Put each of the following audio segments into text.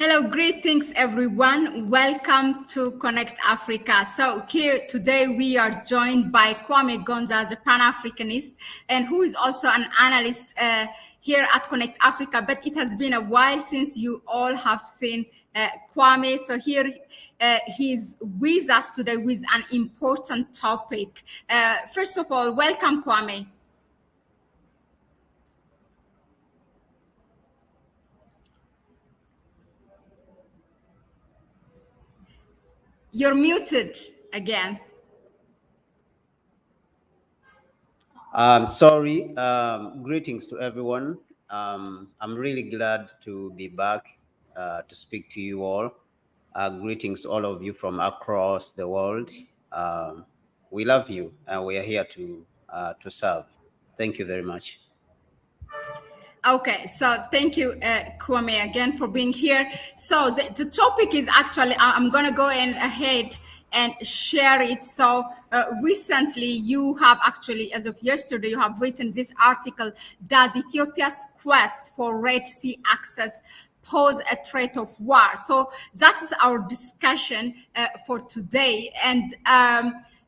Hello, greetings everyone. Welcome to Connect Africa. So here today we are joined by Kwame Gonza, the Pan-Africanist, and who is also an analyst here at Connect Africa. But it has been a while since you all have seen Kwame. So here he's with us today with an important topic. First of all, welcome Kwame. You're muted again. Sorry. Greetings to everyone. I'm really glad to be back to speak to you all. Greetings, all of you from across the world. We love you, and we are here to serve. Thank you very much. Okay, so thank you, Kwame, again for being here. So the topic is actually, I'm going to go ahead and share it. So recently you have actually, as of yesterday, you have written this article, Does Ethiopia's quest for Red Sea access pose a threat of war? So that is our discussion for today. And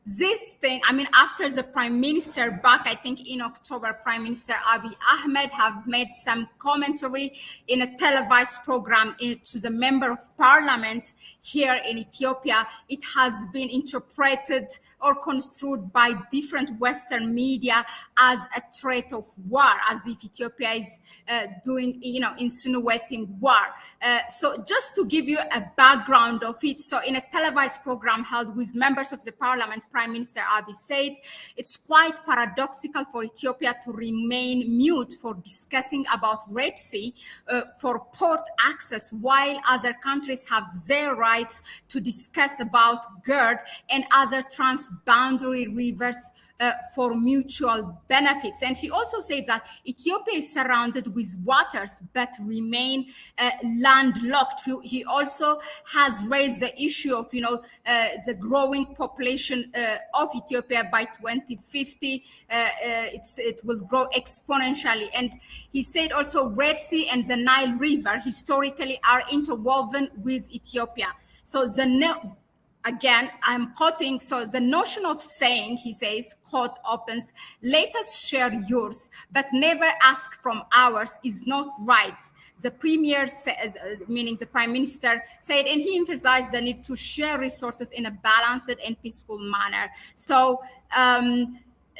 this thing, I mean, after the prime minister back, I think in October, Prime Minister Abiy Ahmed have made some commentary in a televised program to the member of parliament here in Ethiopia. It has been interpreted or construed by different Western media as a threat of war, as if Ethiopia is insinuating war. So just to give you a background of it, so in a televised program held with members of the parliament, Prime Minister Abiy said it's quite paradoxical for Ethiopia to remain mute for discussing about Red Sea for port access, while other countries have their rights to discuss about GERD and other transboundary rivers for mutual benefits. And he also said that Ethiopia is surrounded with waters but remain landlocked. He also has raised the issue of the growing population of Ethiopia by 2050. It will grow exponentially. And he said also Red Sea and the Nile River historically are interwoven with Ethiopia. So again, I'm quoting, so the notion of saying, he says, quote opens, let us share yours, but never ask from ours is not right. The premier says, meaning the prime minister said, and he emphasized the need to share resources in a balanced and peaceful manner. So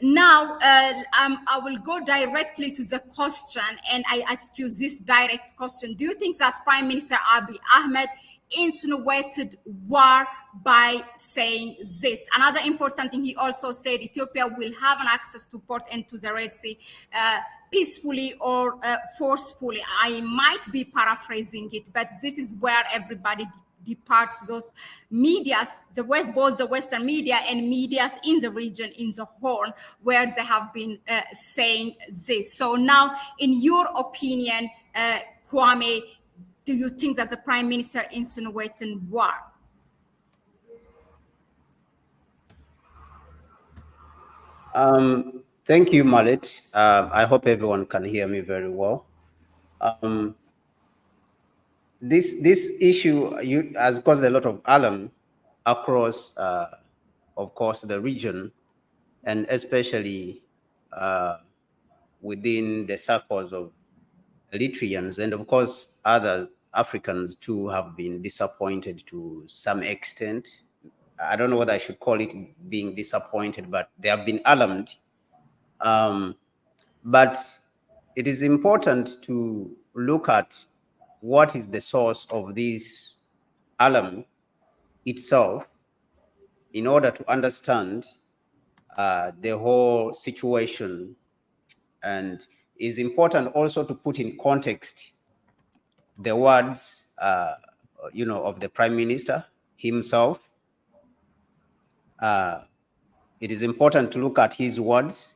now I will go directly to the question, and I ask you this direct question. Do you think that Prime Minister Abiy Ahmed insinuated war by saying this? Another important thing, he also said Ethiopia will have an access to port and to the Red Sea peacefully or forcefully. I might be paraphrasing it, but this is where everybody departs those medias, both the Western media and medias in the region, in the Horn, where they have been saying this. So now, in your opinion, Kwame, do you think that the Prime Minister insinuated war? Thank you, Mahlet. I hope everyone can hear me very well. This issue has caused a lot of alarm across, of course, the region, and especially within the circles of Eritreans, and of course other Africans too have been disappointed to some extent. I don't know whether I should call it being disappointed, but they have been alarmed. But it is important to look at what is the source of this alarm itself in order to understand the whole situation. And it's important also to put in context the words, of the Prime Minister himself. It is important to look at his words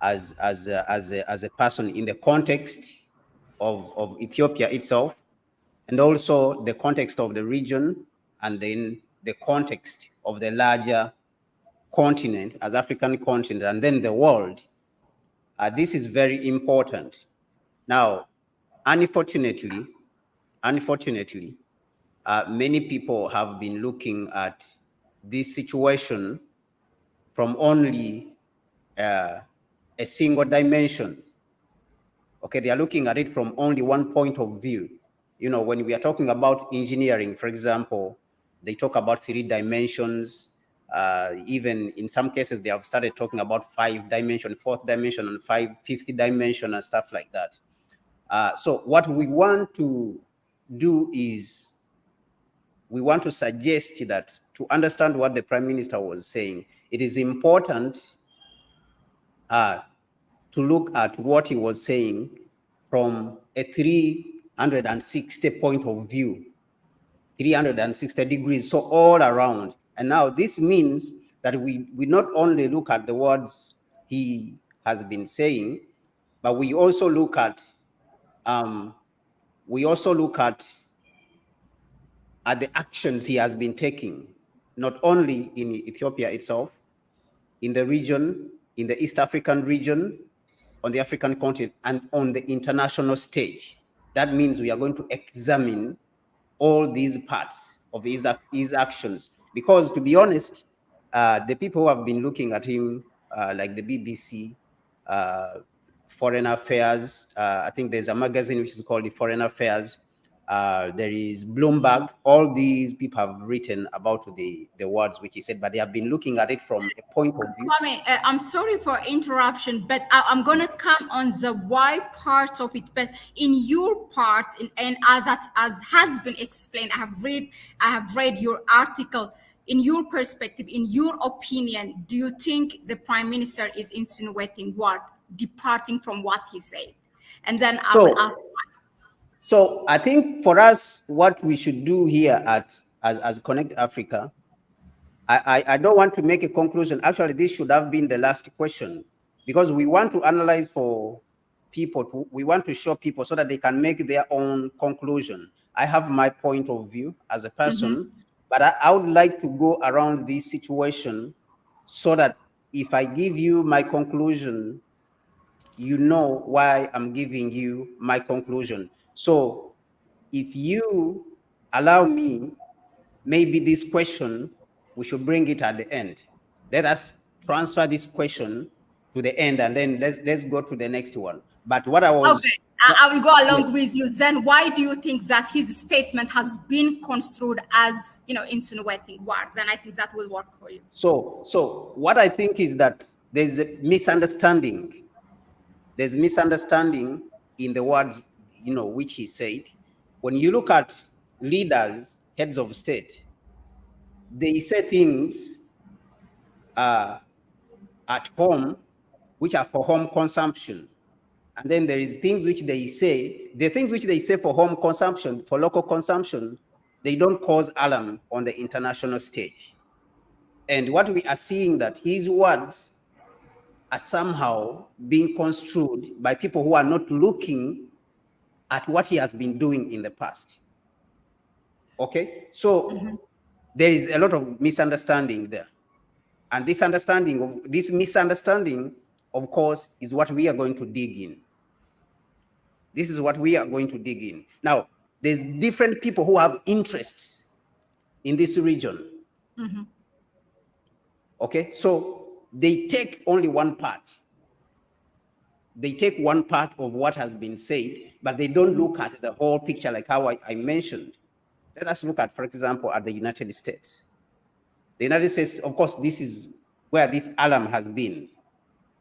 as a person in the context of Ethiopia itself, and also the context of the region, and then the context of the larger continent as African continent, and then the world. This is very important. Now, unfortunately, unfortunately, many people have been looking at this situation from only a single dimension. Okay, they are looking at it from only one point of view. You know, when we are talking about engineering, for example, they talk about 3 dimensions. Even in some cases, they have started talking about 5 dimension, 4th dimension, and 5th dimension, and stuff like that. So what we want to do is we want to suggest that to understand what the Prime Minister was saying, it is important to look at what he was saying from a 360 point of view, 360 degrees, so all around. And now this means that we not only look at the words he has been saying, but we also look at the actions he has been taking, not only in Ethiopia itself, in the region, in the East African region, on the African continent, and on the international stage. That means we are going to examine all these parts of his actions. Because to be honest, the people who have been looking at him, like the BBC, Foreign Affairs, I think there's a magazine which is called the Foreign Affairs, there is Bloomberg. All these people have written about the words which he said, but they have been looking at it from a point of view. Kwame, I'm sorry for interruption, but I'm going to come on the why part of it. But in your part, and as has been explained, I have read your article. In your perspective, in your opinion, do you think the Prime Minister is insinuating what, departing from what he said? And then I will ask why. So I think for us, what we should do here as Connect Africa, I don't want to make a conclusion. Actually, this should have been the last question, because we want to analyze for people. We want to show people so that they can make their own conclusion. I have my point of view as a person, but I would like to go around this situation so that if I give you my conclusion, you know why I'm giving you my conclusion. So if you allow me, maybe this question, we should bring it at the end. Let us transfer this question to the end, and then let's go to the next one. But what I was... Okay, I will go along with you. Then why do you think that his statement has been construed as, insinuating words? And I think that will work for you. So what I think is that there's a misunderstanding. There's misunderstanding in the words, which he said. When you look at leaders, heads of state, they say things at home which are for home consumption. And then there is things which they say, the things which they say for home consumption, for local consumption, they don't cause alarm on the international stage. And what we are seeing that his words are somehow being construed by people who are not looking at what he has been doing in the past. Okay, so there is a lot of misunderstanding there. And this misunderstanding, of course, is what we are going to dig in. This is what we are going to dig in. Now, there's different people who have interests in this region. Okay, so they take only one part. They take one part of what has been said, but they don't look at the whole picture, like how I mentioned. Let us look at, for example, at the United States. The United States, of course, this is where this alarm has been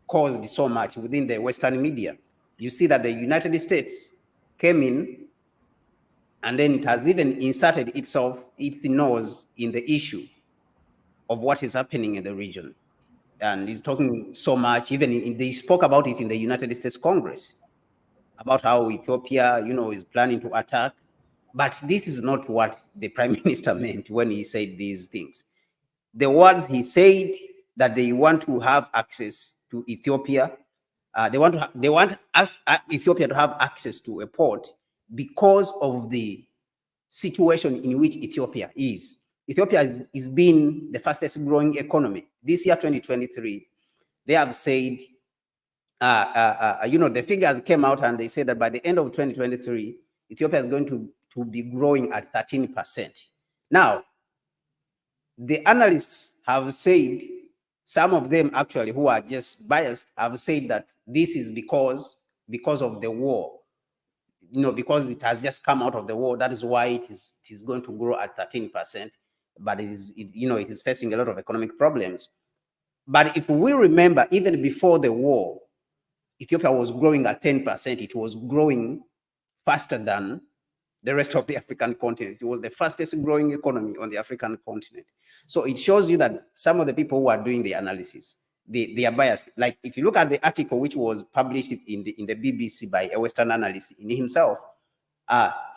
caused so much within the Western media. You see that the United States came in, and then it has even inserted its nose in the issue of what is happening in the region. And he's talking so much, even they spoke about it in the United States Congress, about how Ethiopia, is planning to attack. But this is not what the Prime Minister meant when he said these things. The words he said, that they want to have access to Ethiopia, they want Ethiopia to have access to a port because of the situation in which Ethiopia is. Ethiopia is being the fastest growing economy. This year, 2023, they have said, the figures came out and they said that by the end of 2023, Ethiopia is going to to be growing at 13%. Now, the analysts have said, some of them actually who are just biased have said that this is because of the war, because it has just come out of the war. That is why it is going to grow at 13%, but it is facing a lot of economic problems. But if we remember, even before the war, Ethiopia was growing at 10%. It was growing faster than the rest of the African continent. It was the fastest growing economy on the African continent. So it shows you that some of the people who are doing the analysis, they are biased. Like if you look at the article which was published in the BBC by a Western analyst in himself,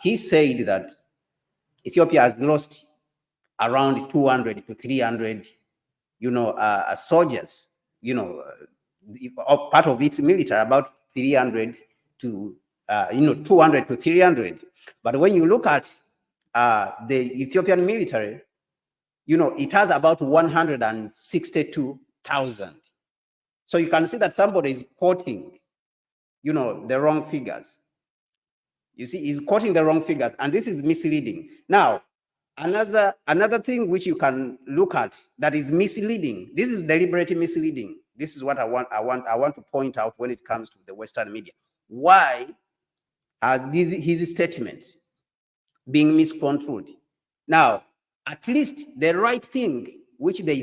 he said that Ethiopia has lost around 200 to 300, soldiers, part of its military, about 300 to 200 to 300. But when you look at the Ethiopian military, it has about 162,000. So you can see that somebody is quoting, the wrong figures. You see, he's quoting the wrong figures, and this is misleading. Now, another thing which you can look at that is misleading. This is deliberately misleading. This is what I want to point out when it comes to the Western media. Why are his statements being misconstrued? Now, at least the right thing, which they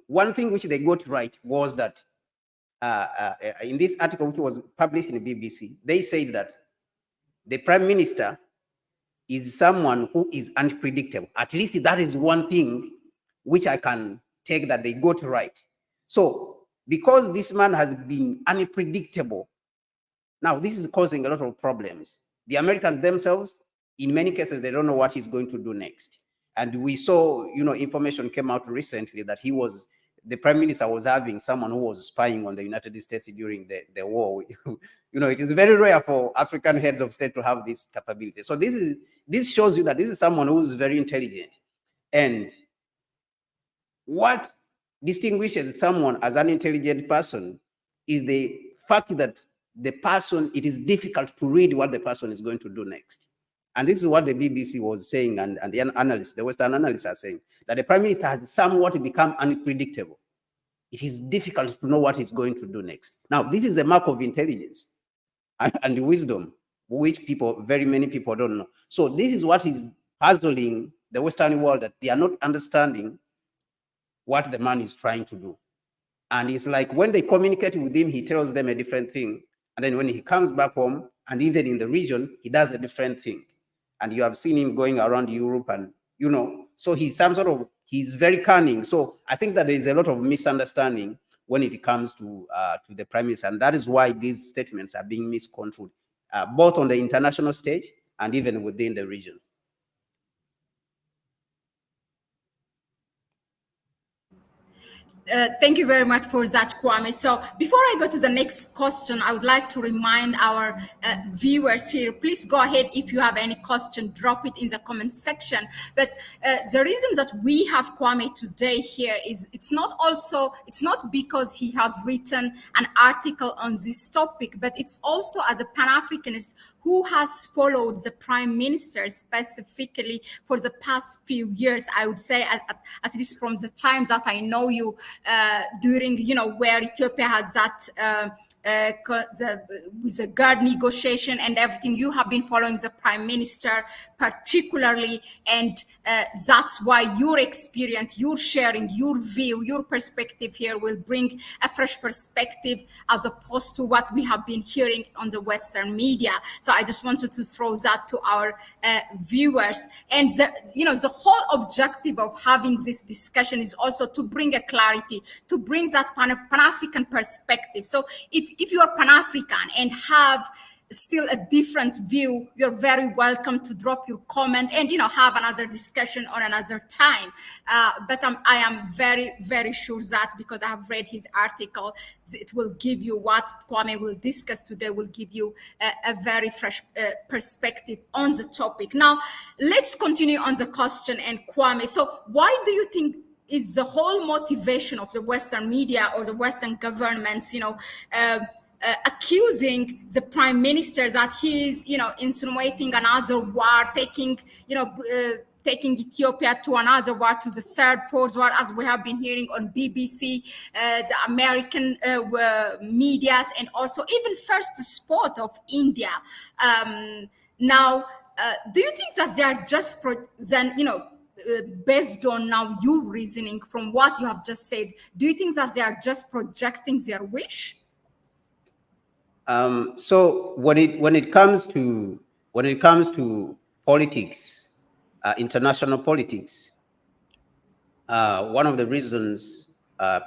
one thing which they got right was that in this article which was published in the BBC, they said that the Prime Minister is someone who is unpredictable. At least that is one thing which I can take that they got right. So because this man has been unpredictable, now this is causing a lot of problems. The Americans themselves, in many cases, they don't know what he's going to do next. And we saw, information came out recently that the Prime Minister was having someone who was spying on the United States during the war. It is very rare for African heads of state to have this capability. So this shows you that this is someone who's very intelligent. And what distinguishes someone as an intelligent person is the fact that it is difficult to read what the person is going to do next. And this is what the BBC was saying, and the analysts, the Western analysts are saying, that the Prime Minister has somewhat become unpredictable. It is difficult to know what he's going to do next. Now, this is a mark of intelligence and wisdom, which very many people don't know. So this is what is puzzling the Western world, that they are not understanding what the man is trying to do. And it's like when they communicate with him, he tells them a different thing. And then when he comes back home, and even in the region, he does a different thing. And you have seen him going around Europe, and so he's very cunning. So I think that there is a lot of misunderstanding when it comes to the Prime Minister, and that is why these statements are being misconstrued, both on the international stage and even within the region. Thank you very much for that, Kwame. So before I go to the next question, I would like to remind our viewers here, please go ahead. If you have any question, drop it in the comment section. But the reason that we have Kwame today here is it's not because he has written an article on this topic, but it's also as a Pan-Africanist who has followed the Prime Minister specifically for the past few years, I would say, at least from the time that I know you, during, where Ethiopia has that with the guard negotiation and everything, you have been following the Prime Minister particularly, and that's why your experience, your sharing, your view, your perspective here will bring a fresh perspective as opposed to what we have been hearing on the Western media. So I just wanted to throw that to our viewers. And the whole objective of having this discussion is also to bring a clarity, to bring that Pan-African perspective. So if you are Pan-African and have still a different view, you're very welcome to drop your comment and have another discussion on another time. But I am very, very sure that because I have read his article, it will give you what Kwame will discuss today, will give you a very fresh perspective on the topic. Now, let's continue on the question. And Kwame, so why do you think is the whole motivation of the Western media or the Western governments, accusing the prime minister that he is, insinuating another war, taking Ethiopia to another war, to the third, fourth war, as we have been hearing on BBC, the American medias, and also even first spot of India. Now, do you think that they are just based on now your reasoning from what you have just said, do you think that they are just projecting their wish? So when it comes to politics, international politics, one of the reasons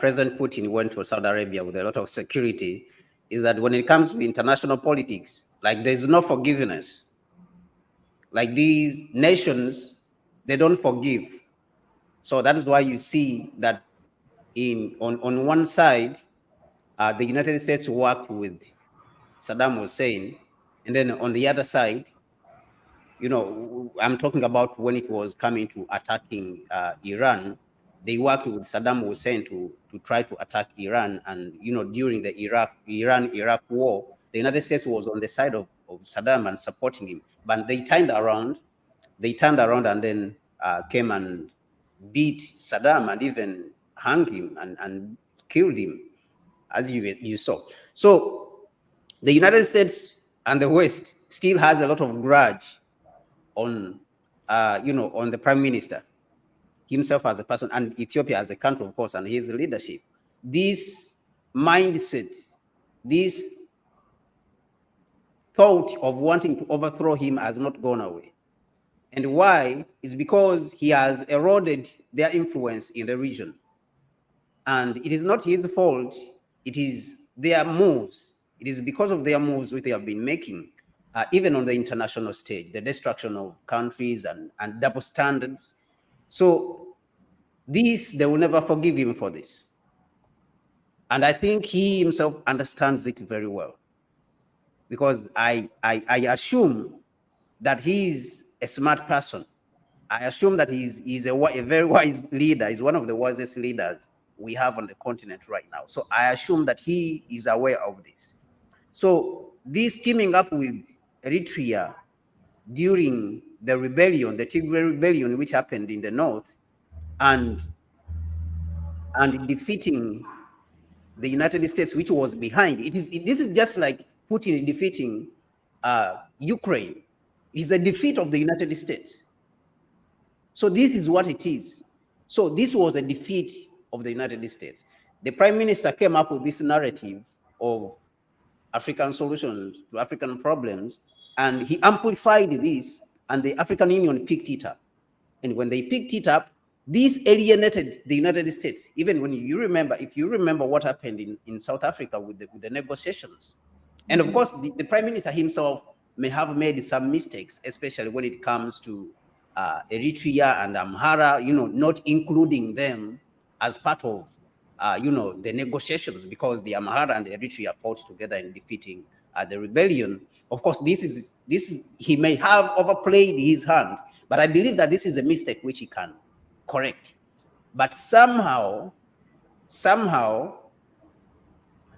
President Putin went to Saudi Arabia with a lot of security is that when it comes to international politics, like there's no forgiveness. Like these nations, they don't forgive. So that is why you see that on one side, the United States worked with Saddam Hussein, and then on the other side, I'm talking about when it was coming to attacking Iran, they worked with Saddam Hussein to try to attack Iran. And, during the Iran-Iraq war, the United States was on the side of Saddam and supporting him. But they turned around and then came and beat Saddam and even hung him and killed him, as you saw. So the United States and the West still has a lot of grudge on the prime minister himself as a person, and Ethiopia as a country, of course, and his leadership. This mindset, this thought of wanting to overthrow him has not gone away. And why? Is because he has eroded their influence in the region. And it is not his fault, it is their moves. It is because of their moves which they have been making, even on the international stage, the destruction of countries and double standards. So they will never forgive him for this. And I think he himself understands it very well. Because I assume that he's a smart person. I assume that he's a very wise leader. He's one of the wisest leaders we have on the continent right now. So I assume that he is aware of this. So this teaming up with Eritrea during the rebellion, the Tigray Rebellion, which happened in the north, and defeating the United States, which was behind. This is just like Putin defeating Ukraine. It's a defeat of the United States. So this is what it is. So this was a defeat of the United States. The prime minister came up with this narrative of African solutions to African problems, and he amplified this, and the African Union picked it up. And when they picked it up, this alienated the United States. Even when if you remember what happened in South Africa with the negotiations. And of course, the prime minister himself may have made some mistakes, especially when it comes to Eritrea and Amhara, not including them as part of, the negotiations, because the Amhara and the Eritrea fought together in defeating the rebellion. Of course, he may have overplayed his hand, but I believe that this is a mistake which he can correct. But somehow,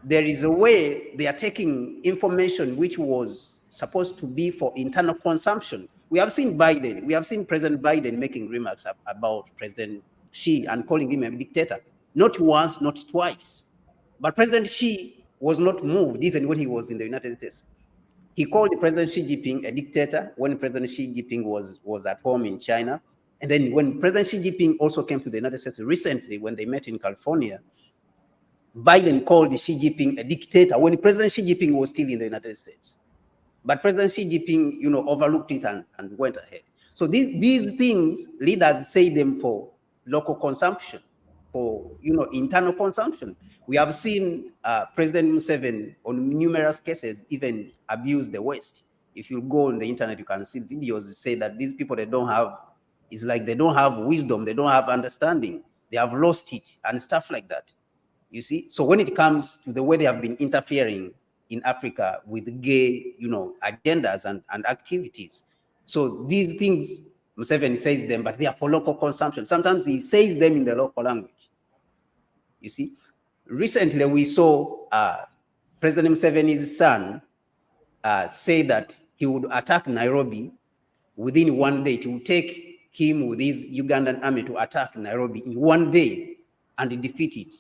there is a way they are taking information which was supposed to be for internal consumption. We have seen President Biden making remarks about President Xi and calling him a dictator. Not once, not twice. But President Xi was not moved even when he was in the United States. He called President Xi Jinping a dictator when President Xi Jinping was at home in China. And then when President Xi Jinping also came to the United States recently, when they met in California, Biden called Xi Jinping a dictator when President Xi Jinping was still in the United States. But President Xi Jinping, overlooked it and went ahead. So these things, leaders say them for local consumption, for internal consumption. We have seen President Museveni on numerous cases even abuse the West. If you go on the internet, you can see videos that say that these people, they don't have wisdom, they don't have understanding, they have lost it and stuff like that. You see, so when it comes to the way they have been interfering in Africa with gay, agendas and activities. So these things, Museveni says them, but they are for local consumption. Sometimes he says them in the local language. You see, recently we saw President Museveni's son said that he would attack Nairobi within 1 day. It would take him with his Ugandan army to attack Nairobi in 1 day and defeat it.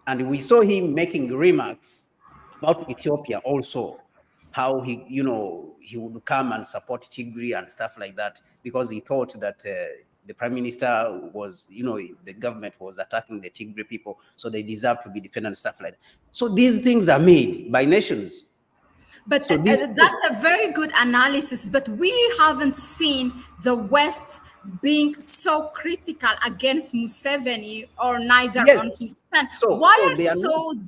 And we saw him making remarks about Ethiopia also, how he, he would come and support Tigray and stuff like that, because he thought that the prime minister was, the government was attacking the Tigray people, so they deserve to be defended and stuff like that. So these things are made by nations. But so that's a very good analysis, but we haven't seen the West being so critical against Museveni or neither on his son. Why are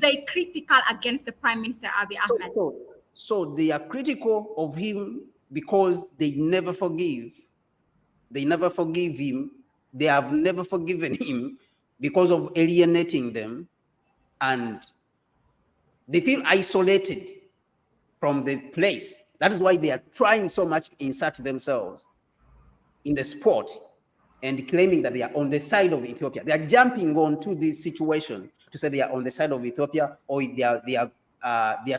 they critical against the Prime Minister Abiy Ahmed? So they are critical of him because they never forgive. They never forgive him. They have never forgiven him because of alienating them, and they feel isolated from the place. That is why they are trying so much to insert themselves in the sport and claiming that they are on the side of Ethiopia. They are jumping onto this situation to say they are on the side of Ethiopia, or they are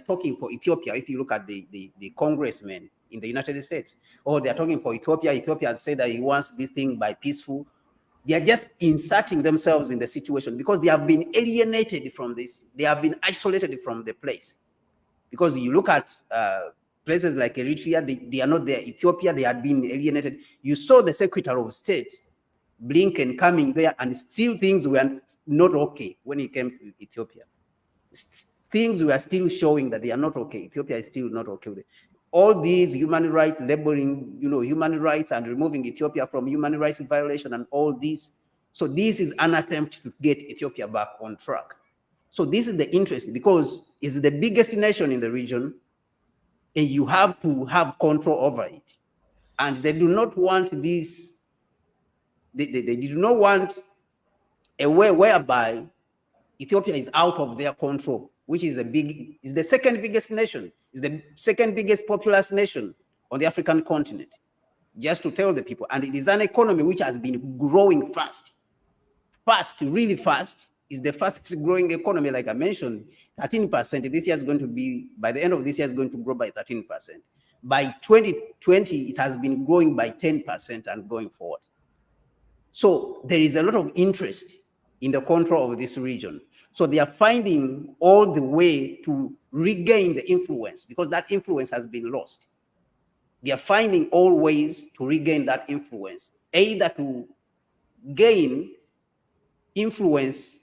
talking for Ethiopia. If you look at the congressmen in the United States, or they are talking for Ethiopia. Ethiopia has said that he wants this thing by peaceful. They are just inserting themselves in the situation because they have been alienated from this. They have been isolated from the place. Because you look at places like Eritrea, they are not there. Ethiopia, they had been alienated. You saw the Secretary of State, Blinken, coming there, and still things were not okay when he came to Ethiopia. Things were still showing that they are not okay. Ethiopia is still not okay with it. All these human rights, labeling, human rights and removing Ethiopia from human rights violation and all this. So this is an attempt to get Ethiopia back on track. So this is the interest, because it's the biggest nation in the region, and you have to have control over it. And they do not want this, they do not want a way whereby Ethiopia is out of their control, which is the second biggest nation, is the second biggest populous nation on the African continent, just to tell the people. And it is an economy which has been growing fast, really fast. Is the fastest growing economy, like I mentioned, 13%. This year is going to be, by the end of this year, is going to grow by 13%. By 2020, it has been growing by 10% and going forward. So there is a lot of interest in the control of this region. So they are finding all the way to regain the influence, because that influence has been lost. They are finding all ways to regain that influence, either to gain influence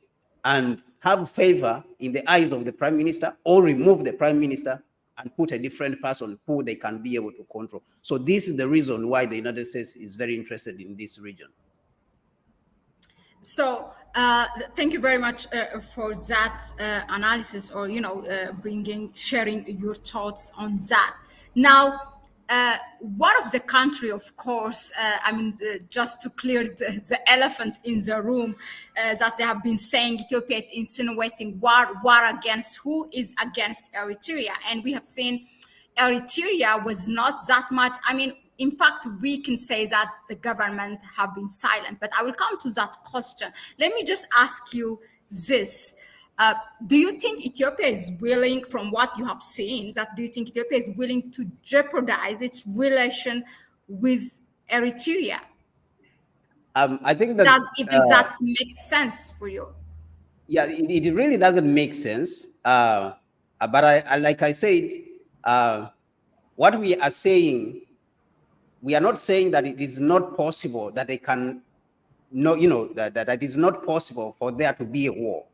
and have favor in the eyes of the prime minister, or remove the prime minister and put a different person who they can be able to control. So this is the reason why the United States is very interested in this region. So thank you very much for that analysis, or sharing your thoughts on that. Now, one of the country, of course, just to clear the elephant in the room, that they have been saying Ethiopia is insinuating war against who? Is against Eritrea. And we have seen Eritrea was not that much, in fact, we can say that the government have been silent, but I will come to that question. Let me just ask you this. Do you think Ethiopia is willing, from what you have seen, do you think Ethiopia is willing to jeopardize its relation with Eritrea? I think that does even that make sense for you? Yeah, it really doesn't make sense. But like I said, what we are saying, we are not saying that it is not possible that they can, that it is not possible for there to be a war.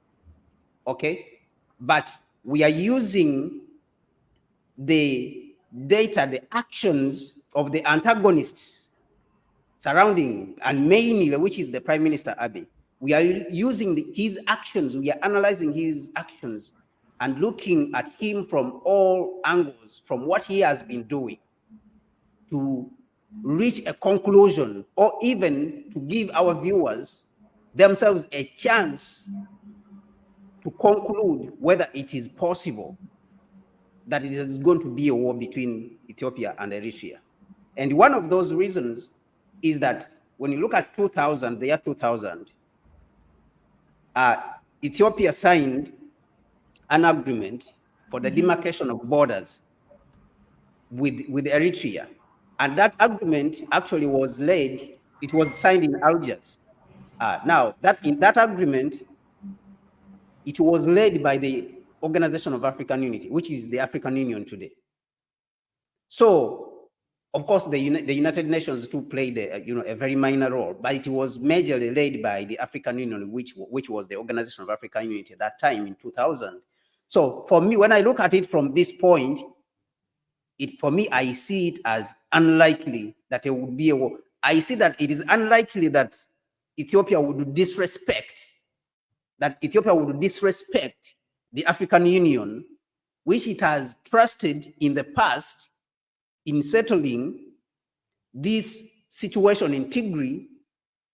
Okay, but we are using the data, the actions of the antagonists surrounding, and mainly, which is the Prime Minister Abiy. We are using his actions, we are analyzing his actions and looking at him from all angles, from what he has been doing, to reach a conclusion, or even to give our viewers themselves a chance to conclude whether it is possible that it is going to be a war between Ethiopia and Eritrea. And one of those reasons is that when you look at 2000, the year 2000, Ethiopia signed an agreement for the demarcation of borders with Eritrea. And that agreement actually was laid, it was signed in Algiers. Now, in that agreement, it was led by the Organization of African Unity, which is the African Union today. So, of course, the United Nations too played a very minor role, but it was majorly led by the African Union, which was the Organization of African Unity at that time in 2000. So, for me, when I look at it from this point, for me, I see it as unlikely that it would be a war. I see that it is unlikely that Ethiopia would disrespect the African Union, which it has trusted in the past in settling this situation in Tigray,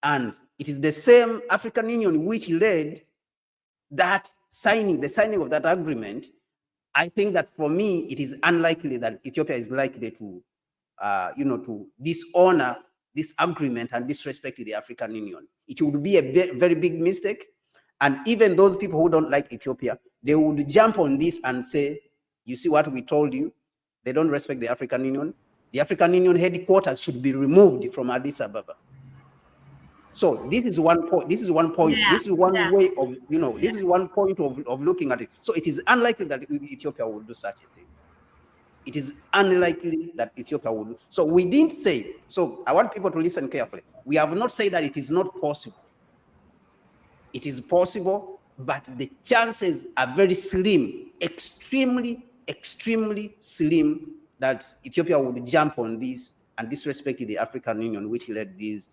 and it is the same African Union which led the signing of that agreement. I think that for me, it is unlikely that Ethiopia is likely to, to dishonor this agreement and disrespect the African Union. It would be a very big mistake. And even those people who don't like Ethiopia, they would jump on this and say, you see what we told you? They don't respect the African Union. The African Union headquarters should be removed from Addis Ababa. So this is one point. This is one point. Yeah, this is one way of, this is one point of looking at it. So it is unlikely that Ethiopia will do such a thing. It is unlikely that Ethiopia will do. So we didn't say, so I want people to listen carefully. We have not said that it is not possible. It is possible, but the chances are very slim, extremely, extremely slim, that Ethiopia would jump on this and disrespect the African Union, which led these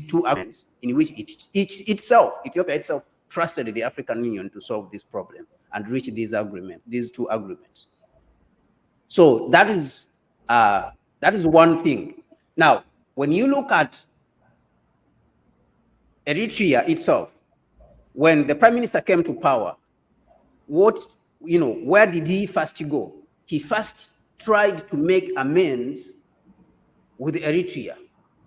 two agreements, in which Ethiopia itself trusted the African Union to solve this problem and reach these two agreements. So that is one thing. Now, when you look at Eritrea itself, when the Prime Minister came to power, where did he first go? He first tried to make amends with Eritrea.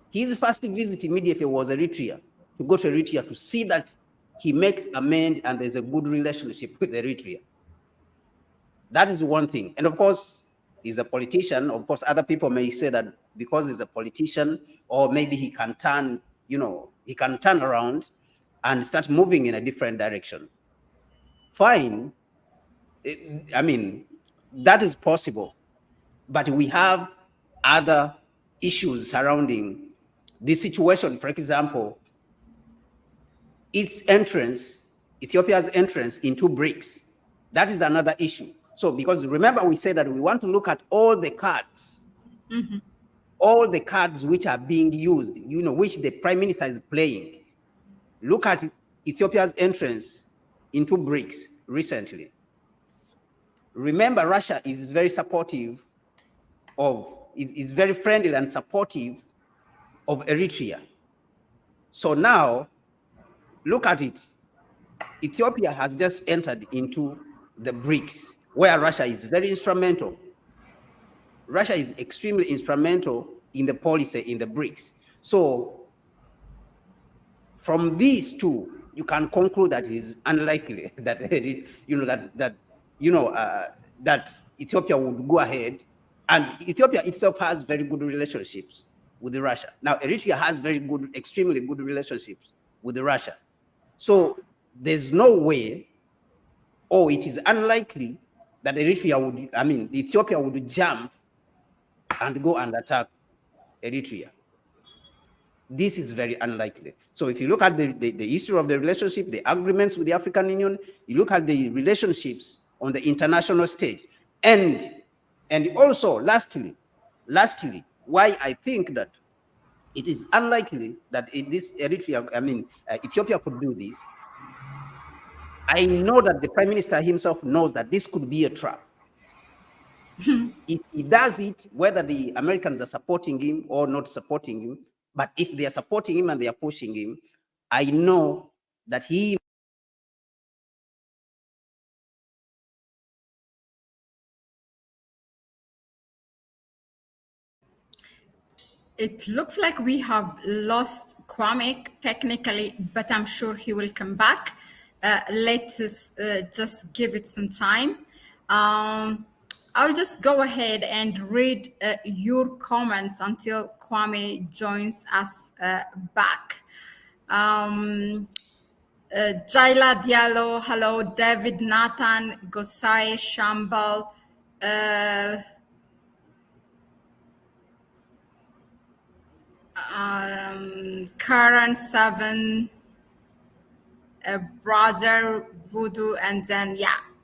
His first visit immediately was Eritrea, to go to Eritrea to see that he makes amends and there's a good relationship with Eritrea. That is one thing. And of course, he's a politician. Of course, other people may say that because he's a politician, or maybe he can turn around and start moving in a different direction. Fine. I mean, that is possible. But we have other issues surrounding this situation. For example, Ethiopia's entrance into BRICS. That is another issue. So, because remember, we said that we want to look at all the cards, all the cards which are being used, which the Prime Minister is playing. Look at Ethiopia's entrance into BRICS recently. Remember, Russia is very supportive is very friendly and supportive of Eritrea. So now, look at it. Ethiopia has just entered into the BRICS, where Russia is very instrumental. Russia is extremely instrumental in the policy in the BRICS. So from these two, you can conclude that it is unlikely that that Ethiopia would go ahead. And Ethiopia itself has very good relationships with Russia. Now, Eritrea has extremely good relationships with Russia. So there's no way, or it is unlikely that Ethiopia would jump and go and attack Eritrea. This is very unlikely. So if you look at the issue of the relationship, the agreements with the African Union, you look at the relationships on the international stage, and also lastly, why I think that it is unlikely that Ethiopia could do this. I know that the Prime Minister himself knows that this could be a trap. If he does it, whether the Americans are supporting him or not supporting him, but if they are supporting him and they are pushing him, I know that he It looks like we have lost Kwame technically, but I'm sure he will come back. Let's just give it some time. I'll just go ahead and read your comments until Kwame joins us back. Jaila Diallo, hello. David Nathan, Gosai Shambal, Karen Seven, Brother Voodoo, and then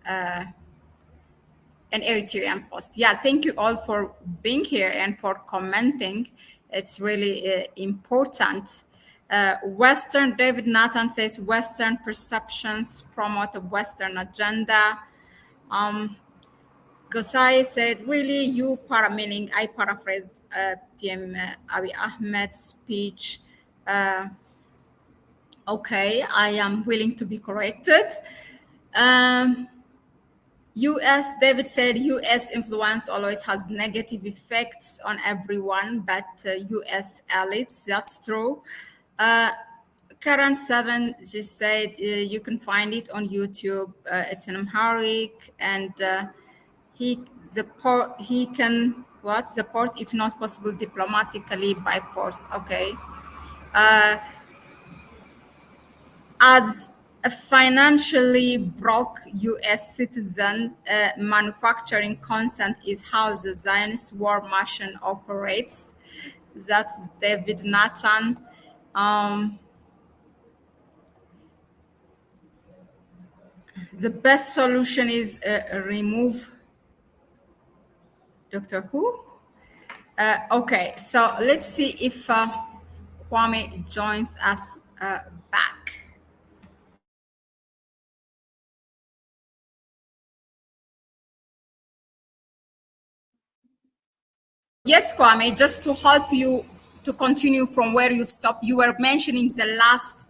an Eritrean post. Yeah, thank you all for being here and for commenting. It's really important. Western, David Nathan says, Western perceptions promote a Western agenda. Gosai said, really, you meaning I paraphrased PM Abiy Ahmed's speech. Okay, I am willing to be corrected. US, David said, US influence always has negative effects on everyone, but US elites, that's true. Karen Seven just said, you can find it on YouTube. It's in Amharic, and he can support if not possible diplomatically by force. Okay. As a financially broke US citizen, manufacturing consent is how the Zionist war machine operates. That's David Nathan. The best solution is remove Doctor Who. Okay, so let's see if Kwame joins us back. Yes, Kwame, just to help you to continue from where you stopped, you were mentioning the last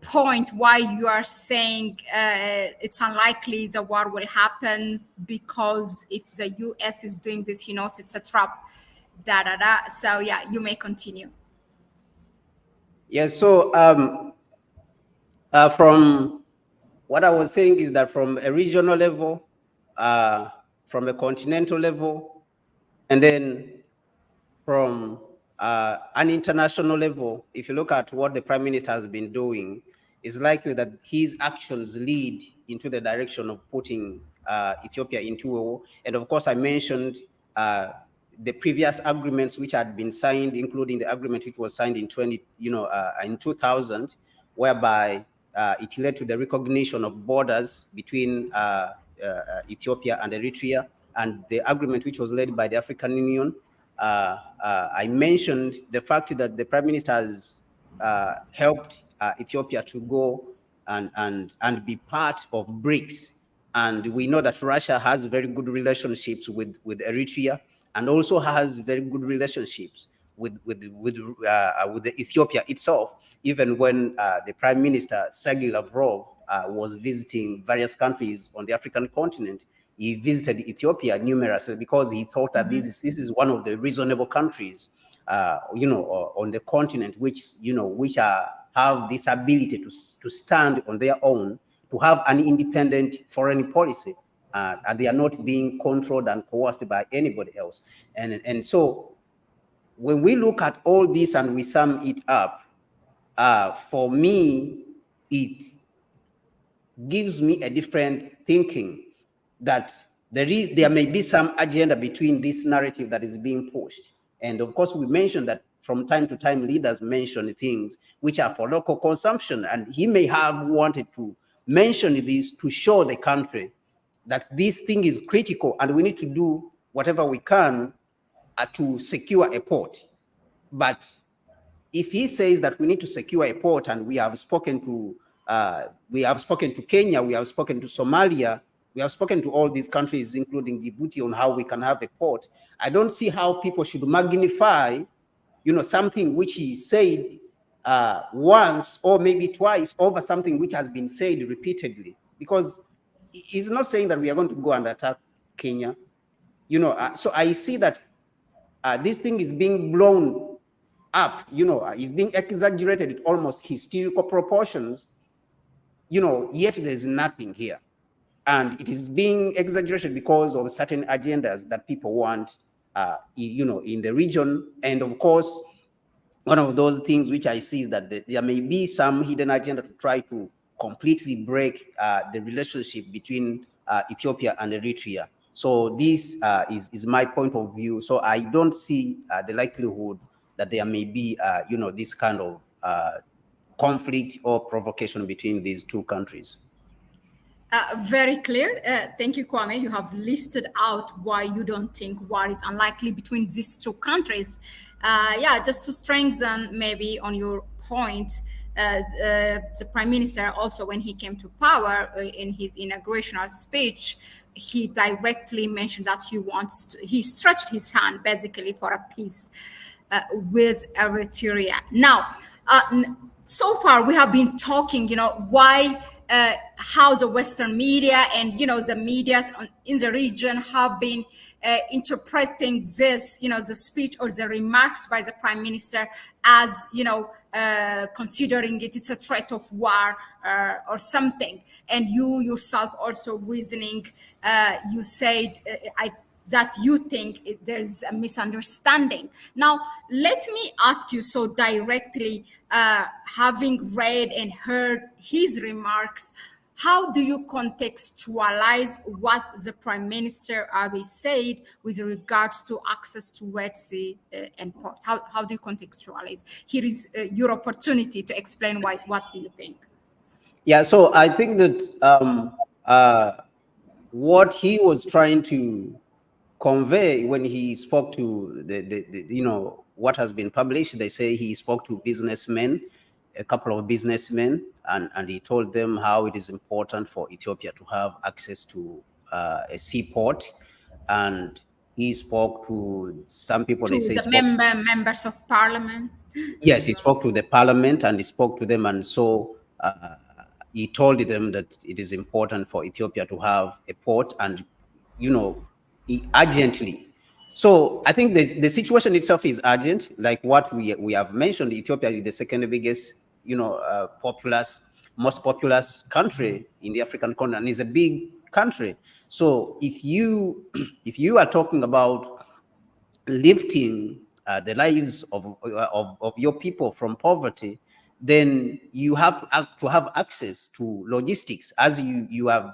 point why you are saying it's unlikely the war will happen because if the US is doing this, he knows it's a trap. So yeah, you may continue. Yeah, so from what I was saying is that from a regional level, from a continental level, and then from an international level, if you look at what the Prime Minister has been doing, it's likely that his actions lead into the direction of putting Ethiopia into a war. And of course, I mentioned the previous agreements which had been signed, including the agreement which was signed in 2000, whereby it led to the recognition of borders between Ethiopia and Eritrea, and the agreement which was led by the African Union. I mentioned the fact that the Prime Minister has helped Ethiopia to go and be part of BRICS. And we know that Russia has very good relationships with Eritrea, and also has very good relationships with the Ethiopia itself. Even when the Prime Minister Sergei Lavrov was visiting various countries on the African continent, he visited Ethiopia numerously because he thought that this is one of the reasonable countries, on the continent, which have this ability to stand on their own, to have an independent foreign policy, and they are not being controlled and coerced by anybody else. And so when we look at all this and we sum it up, for me, it gives me a different thinking that there may be some agenda between this narrative that is being pushed. And of course, we mentioned that from time to time, leaders mention things which are for local consumption. And he may have wanted to mention this to show the country that this thing is critical and we need to do whatever we can to secure a port. But if he says that we need to secure a port, and we have spoken to Kenya, we have spoken to Somalia, we have spoken to all these countries, including Djibouti, on how we can have a port, I don't see how people should magnify, something which he said once or maybe twice over something which has been said repeatedly. Because he's not saying that we are going to go and attack Kenya. So I see that this thing is being blown up, is being exaggerated at almost hysterical proportions, yet there's nothing here. and it is being exaggerated because of certain agendas that people want, in the region. And of course, one of those things which I see is that there may be some hidden agenda to try to completely break the relationship between Ethiopia and Eritrea. So this is my point of view. So I don't see the likelihood that there may be, this kind of conflict or provocation between these two countries. Very clear. Thank you, Kwame. You have listed out why you don't think war is unlikely between these two countries. Just to strengthen maybe on your point, the Prime Minister also, when he came to power in his inaugurational speech, he directly mentioned that he stretched his hand basically for a peace with Eritrea. Now, so far we have been talking, how the Western media and, the medias in the region have been interpreting this, the speech or the remarks by the Prime Minister as, considering it's a threat of war or something. And you yourself also reasoning, you said, that you think there's a misunderstanding. Now, let me ask you so directly, having read and heard his remarks, how do you contextualize what the Prime Minister Abiy said with regards to access to Red Sea and port? How do you contextualize? Here is your opportunity to explain what do you think? Yeah, so I think that what he was trying to convey when he spoke to the what has been published, they say he spoke to businessmen, a couple of businessmen, and he told them how it is important for Ethiopia to have access to a seaport. And he spoke to some people, they say members of parliament. Yes, he spoke to the parliament and he spoke to them, and so he told them that it is important for Ethiopia to have a port, and urgently. So I think the situation itself is urgent. Like what we have mentioned, Ethiopia is the second biggest, most populous country in the African continent. It's a big country. So if you are talking about lifting the lives of your people from poverty, then you have to have access to logistics, as you have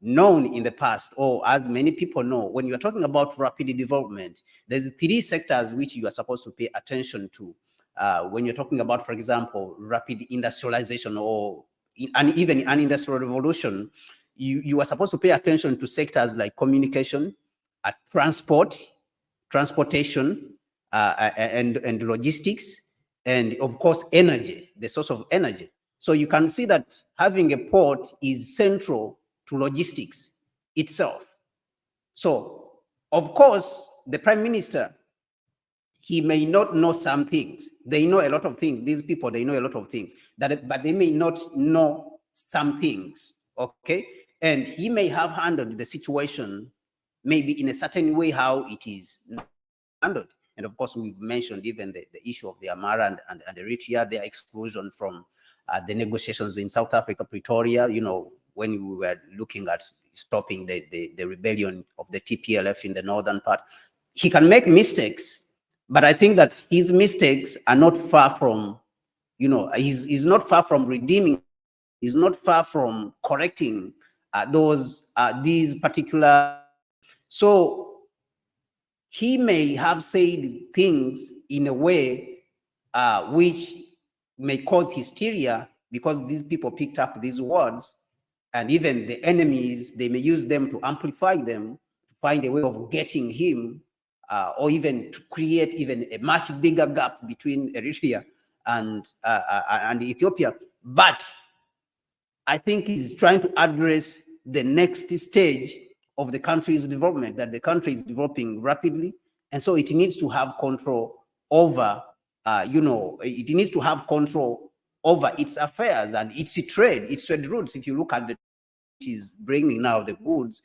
known in the past, or as many people know. When you're talking about rapid development, there's 3 sectors which you are supposed to pay attention to. When you're talking about, for example, rapid industrialization and even an industrial revolution, you are supposed to pay attention to sectors like communication, transportation, and logistics, and of course energy, the source of energy. So you can see that having a port is central to logistics itself. So of course the Prime Minister, he may not know some things. They know a lot of things. These people, they know a lot of things, but they may not know some things. Okay, and he may have handled the situation maybe in a certain way how it is handled. And of course, we've mentioned even the issue of the Amara and Eritrea, their exclusion from the negotiations in South Africa, Pretoria, when we were looking at stopping the rebellion of the TPLF in the northern part. He can make mistakes, but I think that his mistakes are not far from, he's not far from redeeming, he's not far from correcting these particular. So he may have said things in a way which may cause hysteria, because these people picked up these words, and even the enemies, they may use them to amplify them, to find a way of getting him, or even to create even a much bigger gap between Eritrea and Ethiopia. But I think he's trying to address the next stage of the country's development, that the country is developing rapidly, and so it needs to have control over, it needs to have control over its affairs and its trade routes. If you look at it is bringing now the goods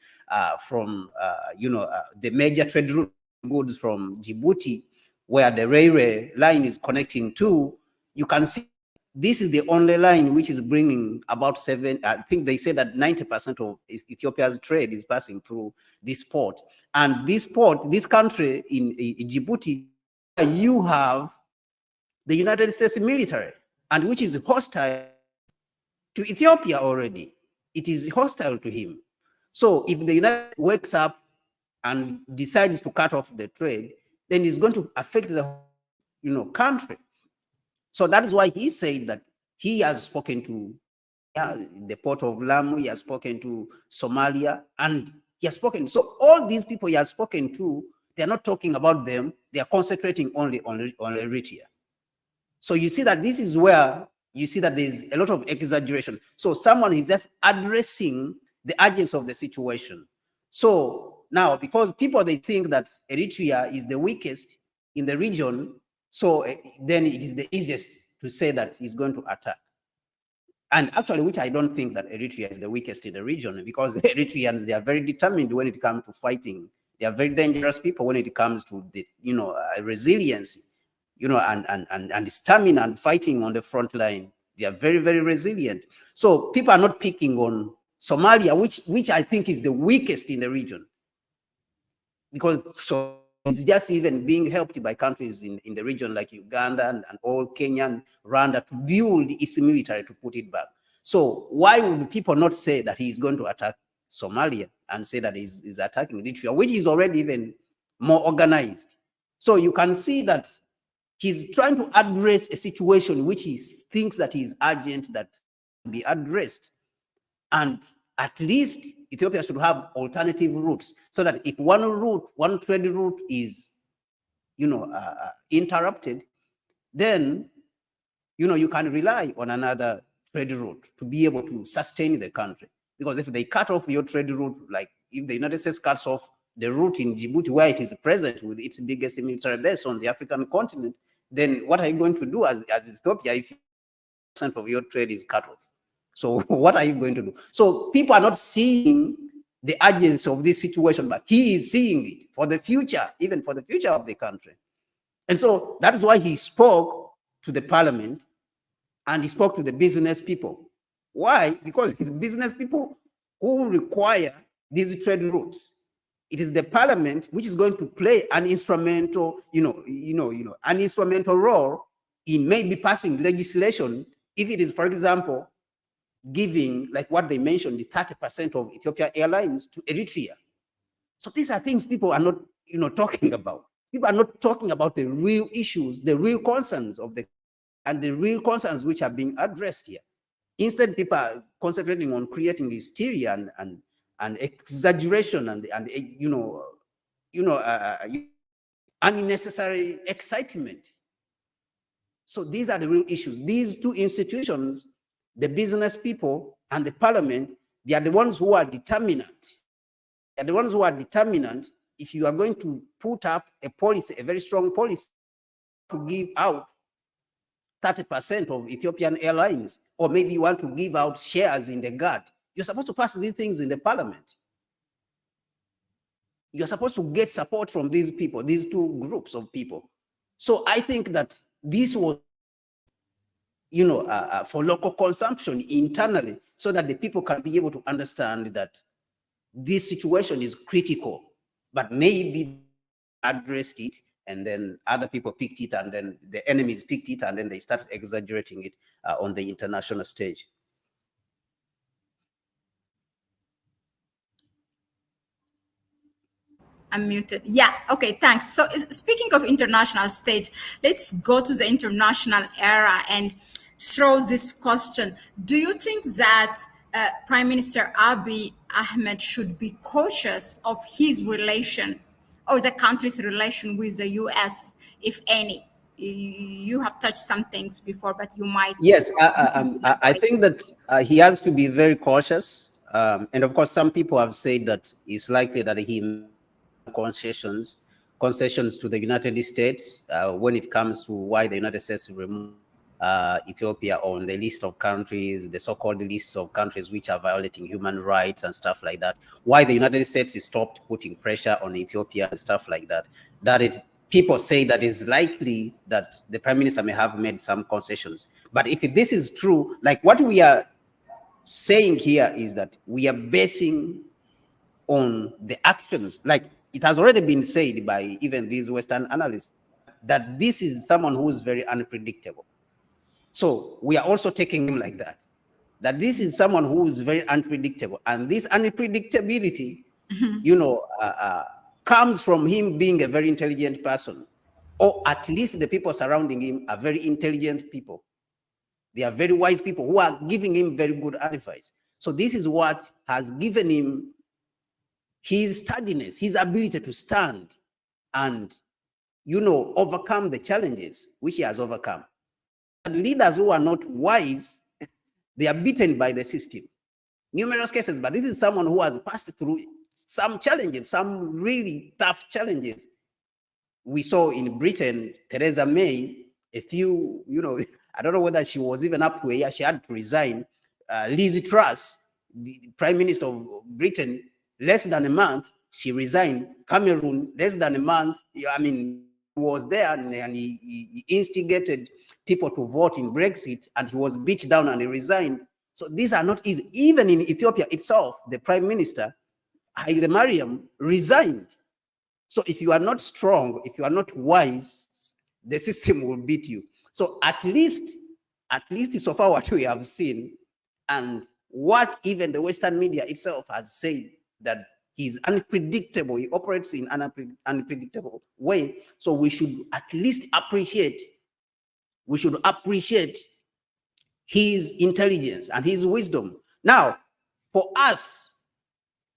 from, the major trade route goods from Djibouti, where the railway line is connecting to, you can see this is the only line which is bringing about I think they say that 90% of Ethiopia's trade is passing through this port. And this port, this country in Djibouti, you have the United States military, and which is hostile to Ethiopia already. It is hostile to him. So if the United States wakes up and decides to cut off the trade, then it's going to affect the country. So that is why he said that he has spoken to the port of Lamu, he has spoken to Somalia, and he has spoken. So all these people he has spoken to, they're not talking about them, they are concentrating only on Eritrea. So you see that this is where you see that there's a lot of exaggeration. So someone is just addressing the urgency of the situation. So now, because people, they think that Eritrea is the weakest in the region, so then it is the easiest to say that he's going to attack. And actually, which I don't think that Eritrea is the weakest in the region, because the Eritreans, they are very determined when it comes to fighting. They are very dangerous people when it comes to the, resilience, and stamina and fighting on the front line. They are very, very resilient. So people are not picking on Somalia, which I think is the weakest in the region, because so it's just even being helped by countries in the region like Uganda and all Kenya and Rwanda to build its military to put it back. So why would people not say that he's going to attack Somalia and say that he's attacking Eritrea, which is already even more organized? So you can see that he's trying to address a situation which he thinks that is urgent, that be addressed. And at least Ethiopia should have alternative routes, so that if one trade route is, interrupted, then, you can rely on another trade route to be able to sustain the country. Because if they cut off your trade route, like if the United States cuts off the route in Djibouti, where it is present with its biggest military base on the African continent, then what are you going to do as Ethiopia if 50% of your trade is cut off? So what are you going to do? So people are not seeing the urgency of this situation, but he is seeing it for the future, even for the future of the country. And so that is why he spoke to the parliament and he spoke to the business people. Why? Because it's business people who require these trade routes. It is the parliament which is going to play an instrumental, an instrumental role in maybe passing legislation. If it is, for example, giving, like what they mentioned, the 30% of Ethiopian Airlines to Eritrea. So these are things people are not, talking about. People are not talking about the real issues, the real concerns and the real concerns which are being addressed here. Instead, people are concentrating on creating hysteria and exaggeration and unnecessary excitement. So these are the real issues. These two institutions, the business people and the parliament, they are the ones who are determinant. They are the ones who are determinant if you are going to put up a policy, a very strong policy, to give out 30% of Ethiopian Airlines, or maybe you want to give out shares in the GAD. You're supposed to pass these things in the parliament. You're supposed to get support from these people, these two groups of people. So I think that this was, for local consumption internally, so that the people can be able to understand that this situation is critical, but maybe addressed it, and then other people picked it, and then the enemies picked it, and then they started exaggerating it on the international stage. I'm muted. Yeah, okay, thanks. So speaking of international stage, let's go to the international era and throw this question. Do you think that Prime Minister Abiy Ahmed should be cautious of his relation or the country's relation with the US, if any? You have touched some things before, but you might. Yes, I think that he has to be very cautious. And of course, some people have said that it's likely that he concessions to the United States when it comes to why the United States removed Ethiopia on the list of countries, the so-called lists of countries which are violating human rights and stuff like that. Why the United States stopped putting pressure on Ethiopia and stuff like that. That it people say that it's likely that the prime minister may have made some concessions. But if this is true, like what we are saying here is that we are basing on the actions, like it has already been said by even these Western analysts, that this is someone who is very unpredictable. So we are also taking him like that, that this is someone who is very unpredictable. And this unpredictability, comes from him being a very intelligent person, or at least the people surrounding him are very intelligent people. They are very wise people who are giving him very good advice. So this is what has given him his sturdiness, his ability to stand and, overcome the challenges which he has overcome. And leaders who are not wise, they are beaten by the system. Numerous cases, but this is someone who has passed through some challenges, some really tough challenges. We saw in Britain, Theresa May, a few, I don't know whether she was even up to a year, she had to resign. Liz Truss, the Prime Minister of Britain, less than a month, she resigned. Cameroon, less than a month, he was there and he instigated people to vote in Brexit, and he was beat down and he resigned. So these are not easy. Even in Ethiopia itself, the Prime Minister, Haile Mariam, resigned. So if you are not strong, if you are not wise, the system will beat you. So at least so far what we have seen, and what even the Western media itself has said, that he's unpredictable, he operates in an unpredictable way. So we should at least appreciate his intelligence and his wisdom. Now, for us,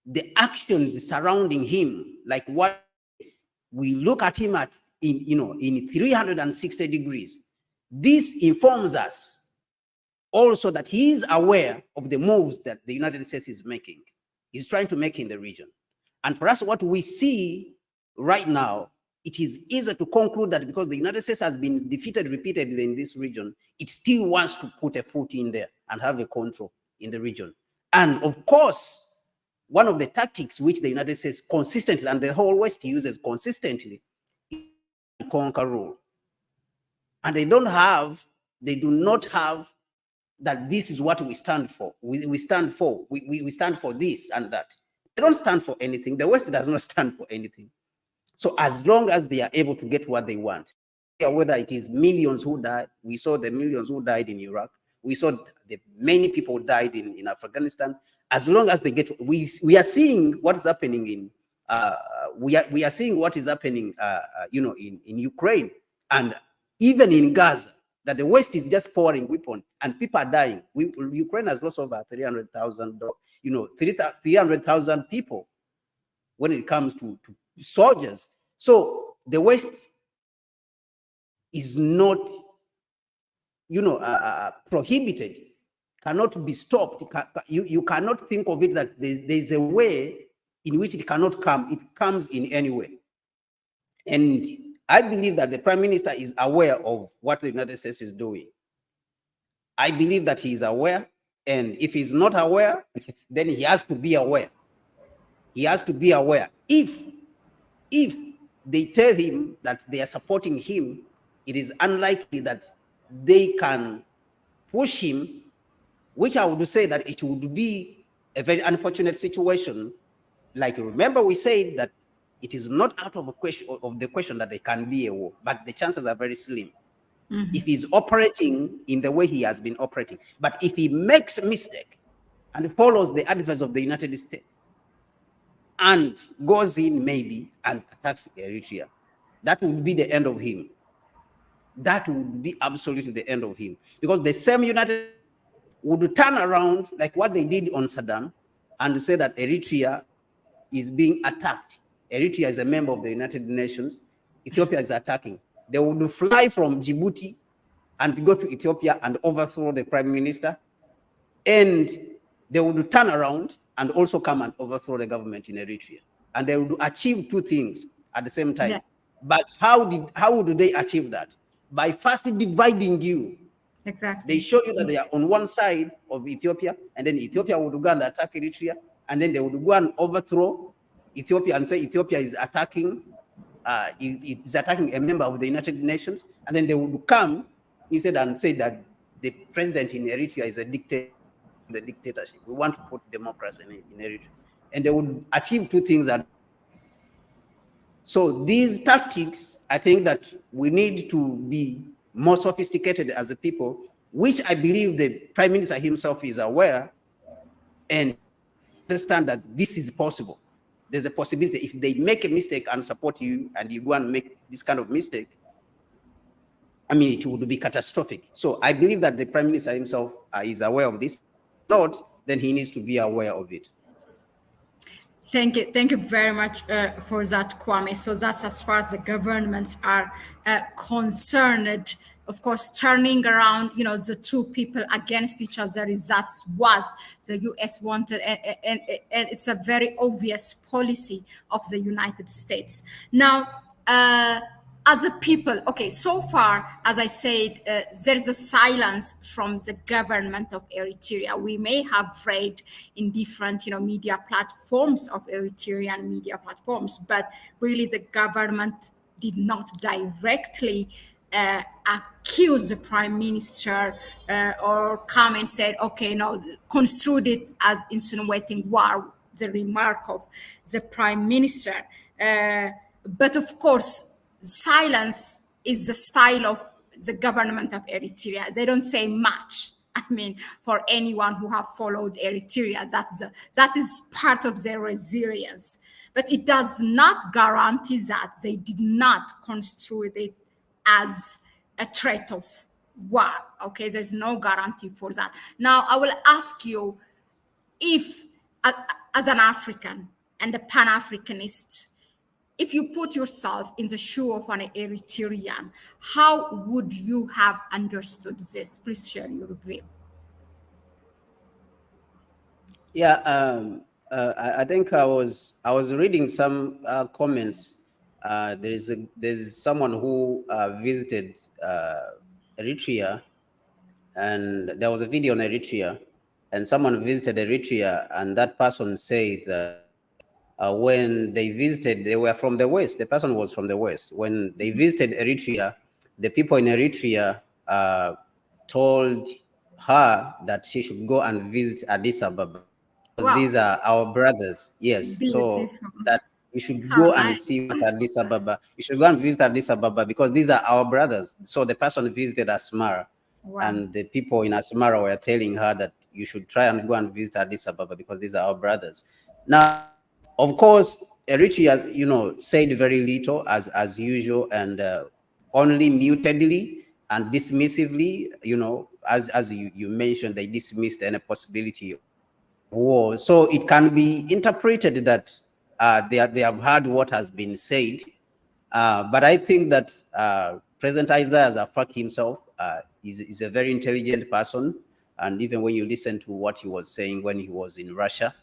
the actions surrounding him, like what we look at him in 360 degrees, this informs us also that he is aware of the moves that the United States is making. He's trying to make in the region. And for us, what we see right now, it is easy to conclude that because the United States has been defeated repeatedly in this region, it still wants to put a foot in there and have a control in the region. And of course, one of the tactics which the United States consistently, and the whole West uses consistently, is to conquer rule. And they do not have that this is what we stand for. We stand for this and that. They don't stand for anything. The West does not stand for anything. So as long as they are able to get what they want, whether it is millions who died, we saw the millions who died in Iraq, we saw the many people died in Afghanistan. As long as they get, we are seeing what is happening in, we are seeing what is happening, in Ukraine and even in Gaza, that the West is just pouring weapons and people are dying. Ukraine has lost over 300,000, 300,000 people when it comes to soldiers. So the West is not, prohibited, cannot be stopped. You cannot think of it that there's a way in which it cannot come. It comes in any way. And I believe that the Prime Minister is aware of what the United States is doing. I believe that he is aware. And if he's not aware, then he has to be aware. He has to be aware. If they tell him that they are supporting him, it is unlikely that they can push him, which I would say that it would be a very unfortunate situation. Like, remember we said that it is not out of the question that there can be a war, but the chances are very slim. Mm-hmm. If he's operating in the way he has been operating. But if he makes a mistake and follows the advice of the United States and goes in maybe and attacks Eritrea, that would be the end of him. That would be absolutely the end of him. Because the same United States would turn around like what they did on Saddam and say that Eritrea is being attacked. Eritrea is a member of the United Nations. Ethiopia is attacking. They would fly from Djibouti and go to Ethiopia and overthrow the prime minister. And they would turn around and also come and overthrow the government in Eritrea. And they would achieve two things at the same time. Yeah. But how would they achieve that? By first dividing you. Exactly. They show you that they are on one side of Ethiopia, and then Ethiopia would go and attack Eritrea, and then they would go and overthrow Ethiopia and say Ethiopia is attacking it's attacking a member of the United Nations, and then they would come instead and say that the president in Eritrea is a dictator, the dictatorship. We want to put democracy in Eritrea. And they would achieve two things. So these tactics, I think that we need to be more sophisticated as a people, which I believe the Prime Minister himself is aware and understand that this is possible. There's a possibility if they make a mistake and support you and you go and make this kind of mistake, I mean, it would be catastrophic. So I believe that the Prime Minister himself is aware of this. If not, then he needs to be aware of it. Thank you very much for that, Kwame. So that's as far as the governments are concerned. Of course, turning around, the two people against each other that's what the U.S. wanted, and it's a very obvious policy of the United States. Now, as a people, okay, so far, as I said, there's a silence from the government of Eritrea. We may have read in different, media platforms of Eritrean media platforms, but really the government did not directly accuse the prime minister or come and said, okay, no, construed it as insinuating war, the remark of the prime minister. But of course, silence is the style of the government of Eritrea. They don't say much. I mean, for anyone who have followed Eritrea, that is part of their resilience. But it does not guarantee that they did not construe it as a threat of war. Okay, there's no guarantee for that. Now, I will ask you if, as an African and a Pan-Africanist, if you put yourself in the shoe of an Eritrean, how would you have understood this? Please share your view. Yeah, I think I was reading some comments. There's someone who visited Eritrea, and there was a video on Eritrea, and someone visited Eritrea, and that person said that when they visited, they were from the West. The person was from the West. When they visited Eritrea, the people in Eritrea told her that she should go and visit Addis Ababa. Wow. These are our brothers. Yes. Beautiful. So that you should go and see what Addis Ababa. You should go and visit Addis Ababa because these are our brothers. So the person visited Asmara. Wow. And the people in Asmara were telling her that you should try and go and visit Addis Ababa because these are our brothers. Now, of course, Eritrea, said very little as usual, and only mutedly and dismissively, as you mentioned, they dismissed any possibility of war. So it can be interpreted that they have heard what has been said. But I think that President Isaias Afwerki himself is a very intelligent person. And even when you listen to what he was saying when he was in Russia,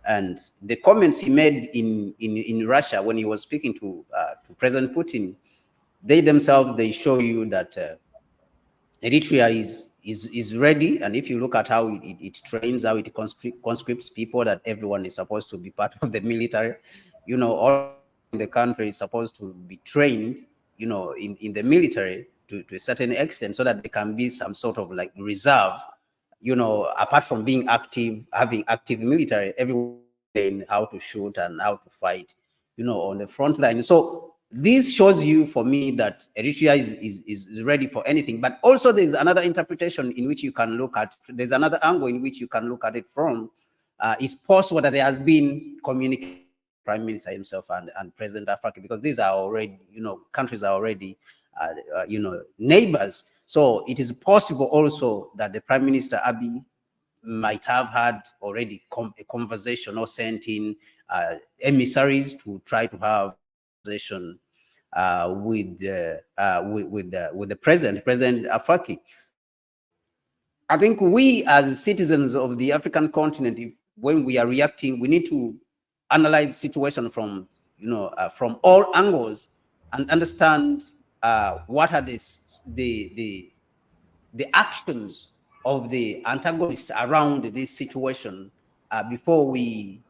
and the comments he made in Russia when he was speaking to President Putin, they themselves, they show you that Eritrea is ready. And if you look at how it trains, how it conscripts people, that everyone is supposed to be part of the military, all in the country is supposed to be trained, in the military to a certain extent, so that there can be some sort of like reserve, apart from being active, having active military, everyone knows how to shoot and how to fight, on the front line. So this shows you, for me, that Eritrea is ready for anything. But also there's another interpretation in which you can look at, there's another angle in which you can look at it from. It's possible that there has been communication, Prime Minister himself and President Afwerki, because these are already, countries are already, neighbors. So it is possible also that the Prime Minister Abiy might have had already a conversation or sent in emissaries to try to have a conversation with the President Afwerki. I think we as citizens of the African continent, when we are reacting, we need to analyze the situation from all angles and understand what are the actions of the antagonists around this situation before we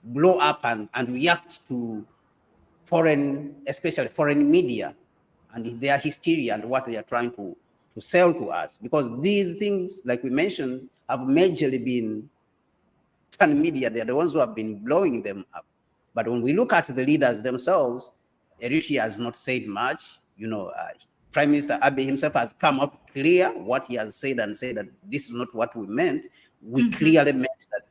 blow up and react to especially foreign media and their history and what they are trying to sell to us. Because these things, like we mentioned, have majorly been media. They're the ones who have been blowing them up. But when we look at the leaders themselves, Eritrea has not said much. Prime Minister Abiy himself has come up clear what he has said and said that this is not what we meant. We clearly meant that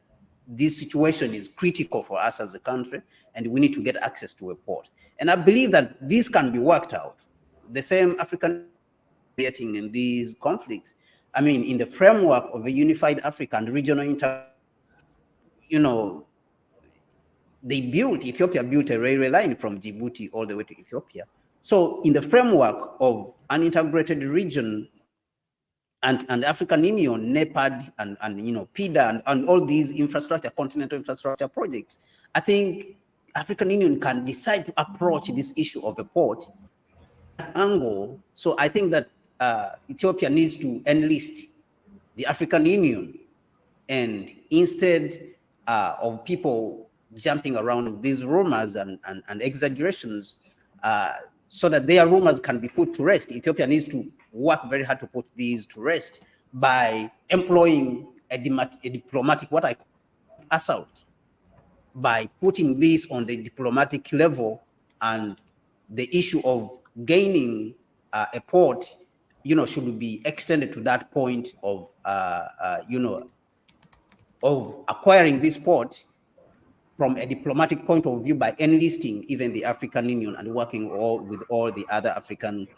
this situation is critical for us as a country, and we need to get access to a port. And I believe that this can be worked out. The same African getting in these conflicts. I mean, in the framework of a unified Africa and regional Ethiopia built a railway line from Djibouti all the way to Ethiopia. So in the framework of an integrated region and African Union, NEPAD and PIDA and all these continental infrastructure projects, I think African Union can decide to approach this issue of a port angle. So I think that Ethiopia needs to enlist the African Union, and instead of people jumping around with these rumors and exaggerations, so that their rumors can be put to rest, Ethiopia needs to work very hard to put these to rest by employing a diplomatic, what I call assault, by putting this on the diplomatic level, and the issue of gaining a port, should be extended to that point of, of acquiring this port from a diplomatic point of view by enlisting even the African Union and working with all the other African.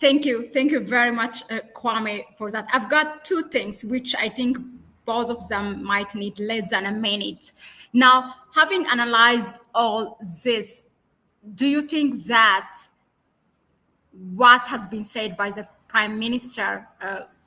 Thank you very much, Kwame, for that. I've got two things which I think both of them might need less than a minute. Now, having analyzed all this, do you think that what has been said by the Prime Minister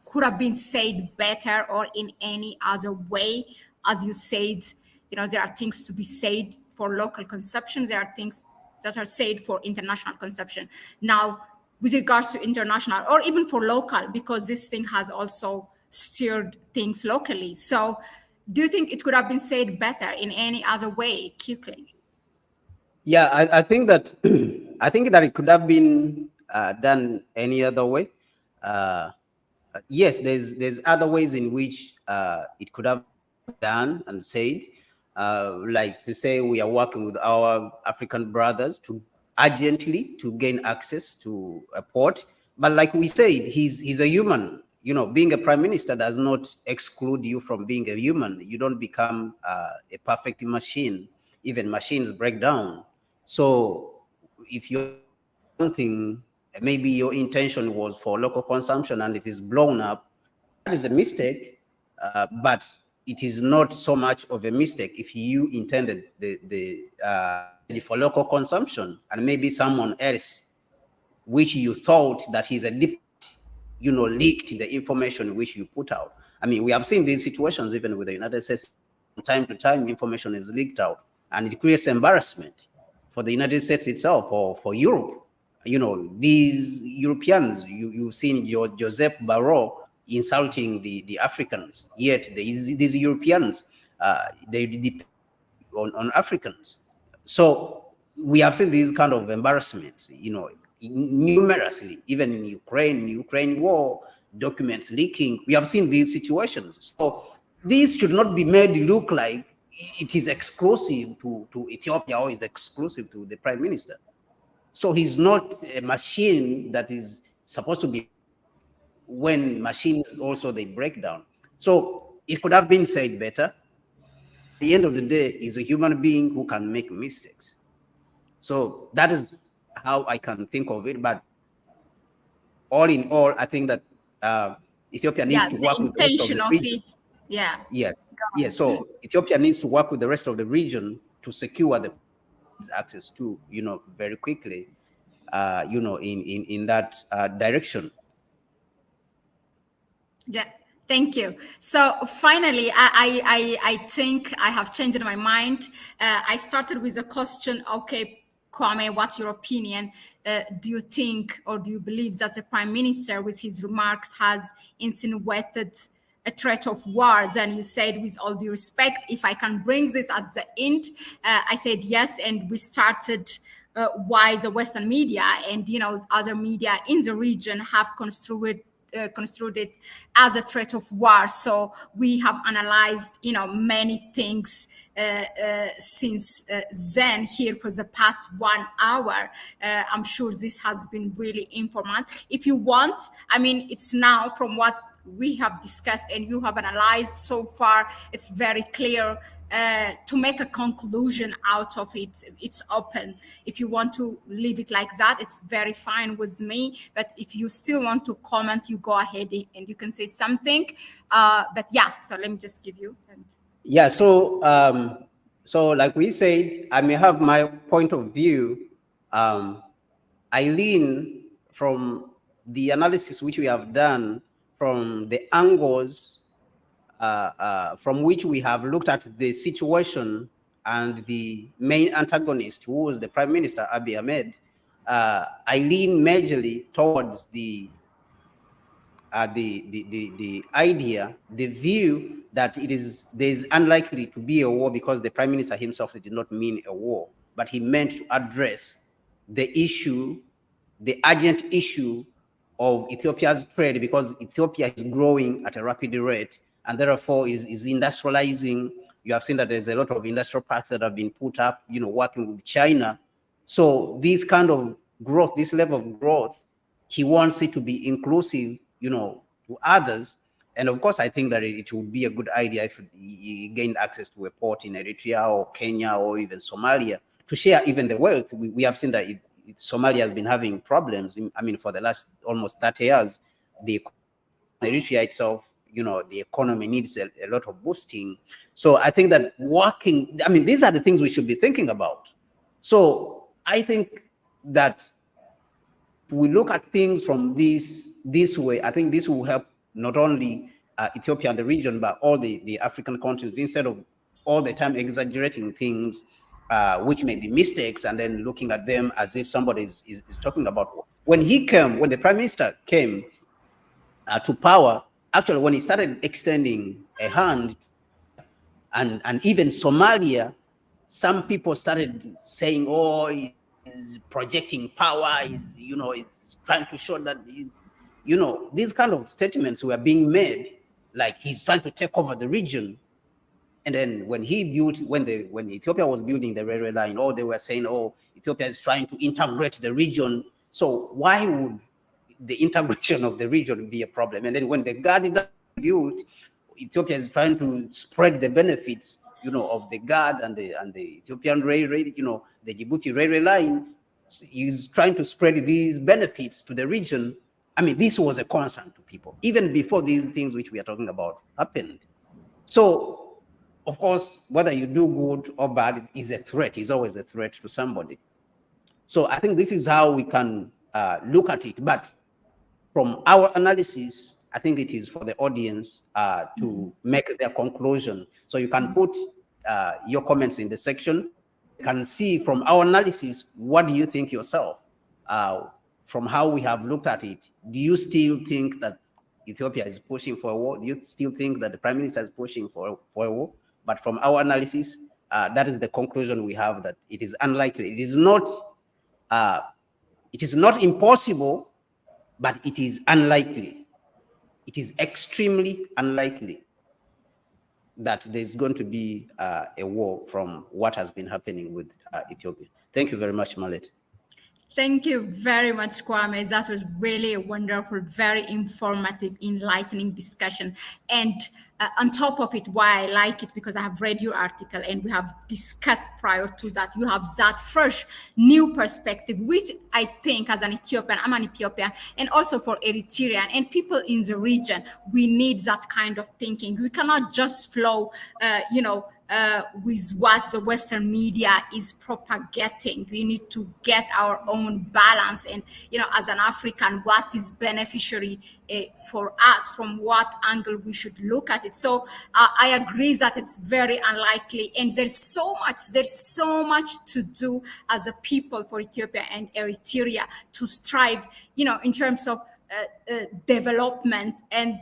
could have been said better or in any other way? As you said, there are things to be said for local consumption. There are things that are said for international consumption. Now, with regards to international or even for local, because this thing has also steered things locally. So do you think it could have been said better in any other way, quickly? Yeah, I think that I think that it could have been done any other way. Yes, there's other ways in which it could have been done and said, like to say we are working with our African brothers to urgently to gain access to a port. But like we said, he's a human. Being a prime minister does not exclude you from being a human. You don't become a perfect machine. Even machines break down. So if you're something, maybe your intention was for local consumption and it is blown up, that is a mistake, but it is not so much of a mistake if you intended the for local consumption and maybe someone else, which you thought that he's a deep, leaked the information which you put out. I mean, we have seen these situations even with the United States. From time to time, information is leaked out, and it creates embarrassment for the United States itself or for Europe. These Europeans, you've seen Joseph Barrot insulting the Africans, yet these Europeans, they depend on Africans. So we have seen these kind of embarrassments, numerously, even in Ukraine war, documents leaking. We have seen these situations. So these should not be made look like it is exclusive to Ethiopia or is exclusive to the prime minister. So he's not a machine that is supposed to be, when machines also they break down. So it could have been said better. At the end of the day, he's a human being who can make mistakes. So that is how I can think of it. But all in all, I think that Ethiopia needs to work with the rest of the region. Yeah. Yes. Yes. So Ethiopia needs to work with the rest of the region to secure the access to, very quickly, in that direction. Yeah. Thank you. So finally, I think I have changed my mind. I started with a question. Okay, Kwame, what's your opinion? Do you think or do you believe that the prime minister with his remarks has insinuated a threat of war. Then you said, with all due respect, if I can bring this at the end, I said yes, and we started why the Western media and other media in the region have construed it as a threat of war. So we have analyzed, many things since then here for the past 1 hour. I'm sure this has been really informative. If you want, I mean, it's now from what we have discussed and you have analyzed so far, it's very clear. To make a conclusion out of it, it's open. If you want to leave it like that, it's very fine with me. But if you still want to comment, you go ahead and you can say something. But yeah, so let me just give you. Yeah, so like we said, I may have my point of view. I lean from the analysis which we have done from the angles from which we have looked at the situation and the main antagonist, who was the Prime Minister Abiy Ahmed. I lean majorly towards the idea, the view that there's unlikely to be a war, because the Prime Minister himself did not mean a war, but he meant to address the issue, the urgent issue of Ethiopia's trade, because Ethiopia is growing at a rapid rate and therefore is industrializing. You have seen that there's a lot of industrial parks that have been put up, working with China. So this kind of growth, this level of growth, he wants it to be inclusive, to others. And of course, I think that it would be a good idea if he gained access to a port in Eritrea or Kenya or even Somalia to share even the wealth. We have seen that Somalia has been having problems. I mean, for the last almost 30 years, the Eritrea itself, the economy needs a lot of boosting. So I think that these are the things we should be thinking about. So I think that we look at things from this way. I think this will help not only Ethiopia and the region, but all the African continents, instead of all the time exaggerating things which may be mistakes and then looking at them as if somebody is talking about. When the Prime Minister came to power, actually, when he started extending a hand, and even Somalia, some people started saying, oh, he's projecting power, he's trying to show that, these kind of statements were being made, like he's trying to take over the region. And then when Ethiopia was building the railway line, they were saying, Ethiopia is trying to integrate the region. So why would the integration of the region be a problem? And then when the GAD is built, Ethiopia is trying to spread the benefits, of the GAD and the Ethiopian railway, the Djibouti railway line. Is trying to spread these benefits to the region. I mean, this was a concern to people, even before these things which we are talking about happened. So, of course, whether you do good or bad is a threat, is always a threat to somebody. So I think this is how we can look at it. But from our analysis, I think it is for the audience to make their conclusion. So you can put your comments in the section. You can see from our analysis, what do you think yourself? From how we have looked at it, do you still think that Ethiopia is pushing for a war? Do you still think that the Prime Minister is pushing for a war? But from our analysis, that is the conclusion we have, that it is unlikely. It is not impossible, but it is unlikely. It is extremely unlikely that there's going to be a war from what has been happening with Ethiopia. Thank you very much, Mahlet. Thank you very much, Kwame. That was really a wonderful, very informative, enlightening discussion. And on top of it, why I like it, because I have read your article and we have discussed prior to that, you have that fresh, new perspective, which I think as an Ethiopian, I'm an Ethiopian, and also for Eritrean and people in the region, we need that kind of thinking. We cannot just flow, with what the Western media is propagating. We need to get our own balance, and as an African, what is beneficiary for us, from what angle we should look at it. So I agree that it's very unlikely, and there's so much to do as a people for Ethiopia and Eritrea to strive, in terms of development, and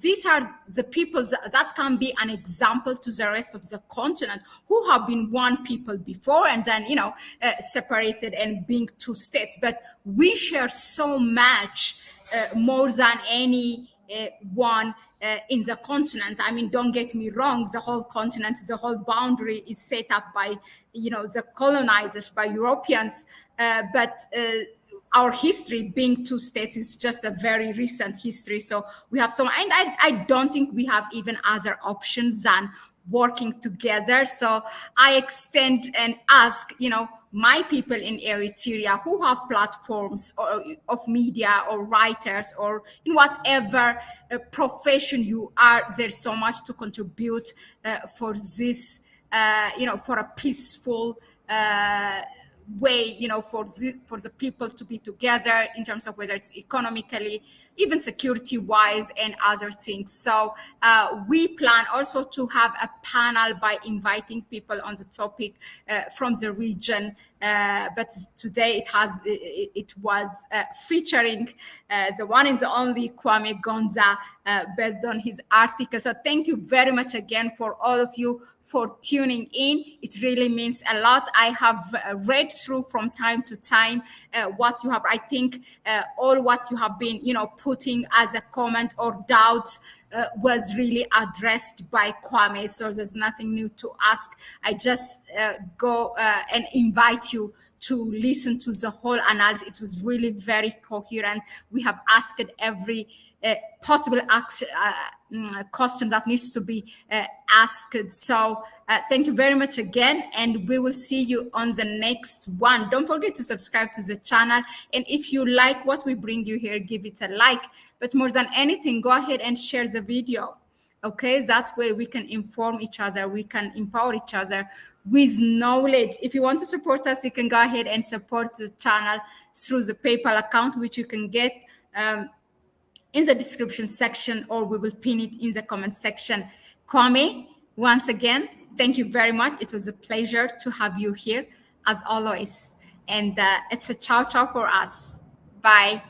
these are the people that can be an example to the rest of the continent, who have been one people before and then separated and being two states. But we share so much more than any one in the continent. I mean, don't get me wrong, the whole continent, the whole boundary is set up by the colonizers, by Europeans, but our history being two states is just a very recent history. So we have some, and I don't think we have even other options than working together. So I extend and ask, my people in Eritrea who have platforms of media or writers or in whatever profession you are, there's so much to contribute for this, for a peaceful way, for the people to be together in terms of whether it's economically, even security wise and other things. So we plan also to have a panel by inviting people on the topic from the region. But today it was featuring the one and the only Kwame Gonza, based on his article. So thank you very much again for all of you for tuning in. It really means a lot. I have read through from time to time what you have. I think all what you have been, putting as a comment or doubt was really addressed by Kwame. So there's nothing new to ask. I just go and invite you to listen to the whole analysis. It was really very coherent. We have asked every possible question that needs to be asked. So thank you very much again, and we will see you on the next one. Don't forget to subscribe to the channel, and if you like what we bring you here, give it a like. But more than anything, go ahead and share the video. Okay, that way we can inform each other, we can empower each other with knowledge. If you want to support us, you can go ahead and support the channel through the PayPal account, which you can get in the description section, or we will pin it in the comment section. Kwame, once again, thank you very much. It was a pleasure to have you here as always. And it's a ciao ciao for us. Bye.